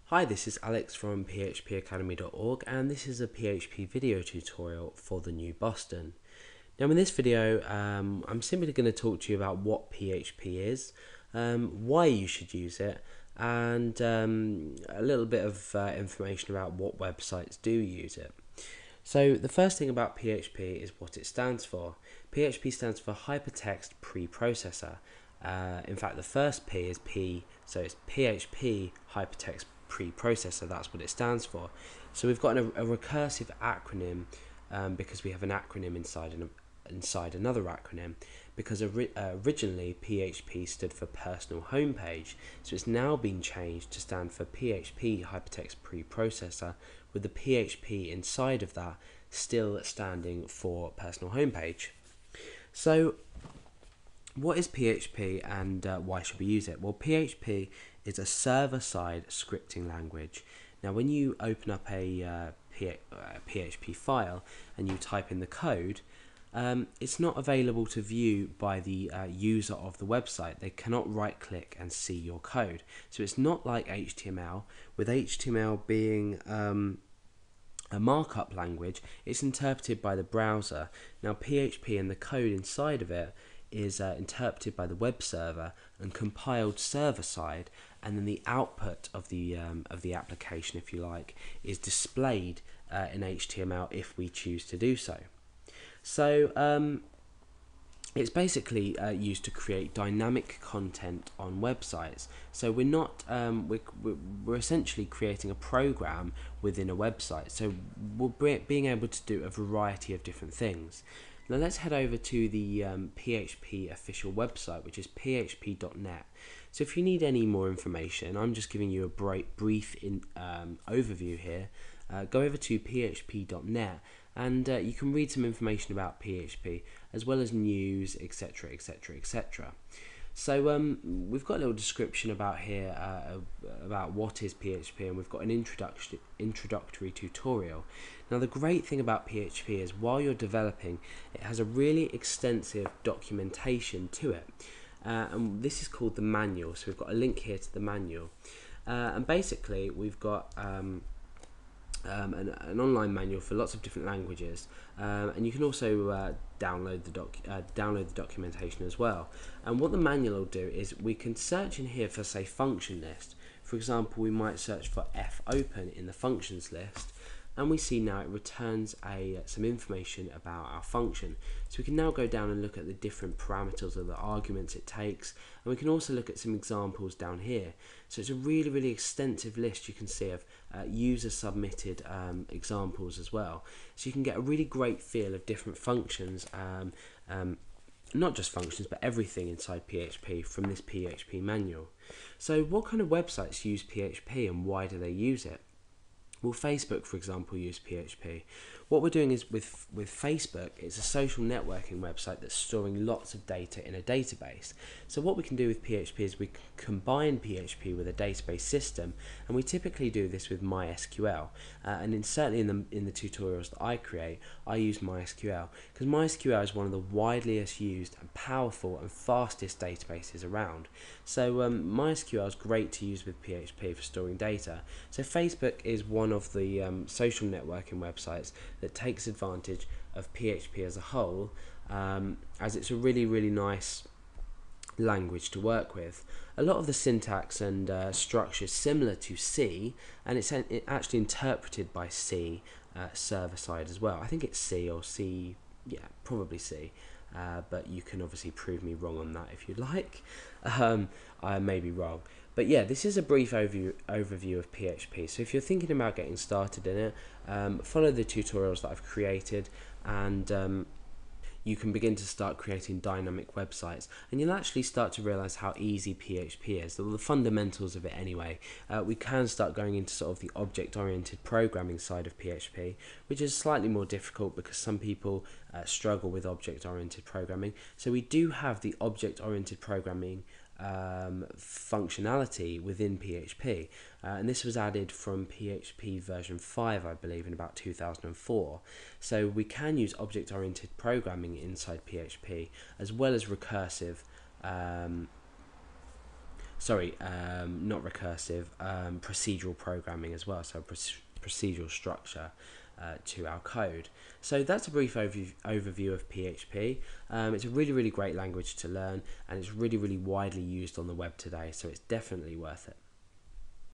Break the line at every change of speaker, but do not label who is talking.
Hi, this is Alex from phpacademy.org and this is a PHP video tutorial for the new Boston. Now in this video I'm simply going to talk to you about what PHP is, why you should use it, and a little bit of information about what websites do use it. So the first thing about PHP is what it stands for. PHP stands for Hypertext Preprocessor. In fact, the first P is P, so it's PHP Hypertext Preprocessor. That's what it stands for. So we've got a recursive acronym because we have an acronym inside another acronym, because originally PHP stood for Personal Homepage, so it's now been changed to stand for PHP Hypertext Preprocessor, with the PHP inside of that still standing for Personal Homepage. So what is PHP and why should we use it? Well, PHP is a server-side scripting language. Now when you open up a PHP file and you type in the code, it's not available to view by the user of the website. They cannot right click and see your code. So it's not like HTML. With HTML being a markup language, it's interpreted by the browser. Now PHP and the code inside of it is interpreted by the web server and compiled server side, and then the output of the application, if you like, is displayed in HTML if we choose to do so. So it's basically used to create dynamic content on websites. So we're not we're essentially creating a program within a website. So we're being able to do a variety of different things. Now let's head over to the PHP official website, which is php.net. So if you need any more information, I'm just giving you a brief overview here. Go over to php.net and you can read some information about PHP as well as news, etc, etc, etc. So we've got a little description about here about what is PHP, and we've got an introductory tutorial. Now the great thing about PHP is while you're developing, it has a really extensive documentation to it, and this is called the manual. So we've got a link here to the manual, and basically we've got an online manual for lots of different languages, and you can also download the documentation as well. And what the manual will do is we can search in here for, say, function list. For example, we might search for fopen in the functions list, and we see now it returns some information about our function. So we can now go down and look at the different parameters or the arguments it takes, and we can also look at some examples down here. So it's a really, really extensive list you can see of user submitted examples as well. So you can get a really great feel of different functions, not just functions but everything inside PHP from this PHP manual. So what kind of websites use PHP and why do they use it? Well, Facebook, for example, use PHP. What we're doing is with Facebook, it's a social networking website that's storing lots of data in a database. So what we can do with PHP is we can combine PHP with a database system, and we typically do this with MySQL. And certainly in the tutorials that I create, I use MySQL because MySQL is one of the wideliest used and powerful and fastest databases around. So MySQL is great to use with PHP for storing data. So Facebook is one of the social networking websites that takes advantage of PHP as a whole, as it's a really, really nice language to work with. A lot of the syntax and structure is similar to C, and it's actually interpreted by C server side as well. I think it's C or C, yeah, probably C. But you can obviously prove me wrong on that if you'd like. I may be wrong. But yeah, this is a brief overview of PHP. So if you're thinking about getting started in it, follow the tutorials that I've created, and you can begin to start creating dynamic websites, and you'll actually start to realize how easy PHP is, the fundamentals of it anyway. We can start going into sort of the object-oriented programming side of PHP, which is slightly more difficult because some people struggle with object-oriented programming. So we do have the object-oriented programming functionality within PHP, and this was added from PHP version 5, I believe, in about 2004. So we can use object-oriented programming inside PHP as well as recursive not recursive, procedural programming as well, so procedural structure to our code. So that's a brief overview of PHP. It's a really, really great language to learn, and it's really, really widely used on the web today, so it's definitely worth it.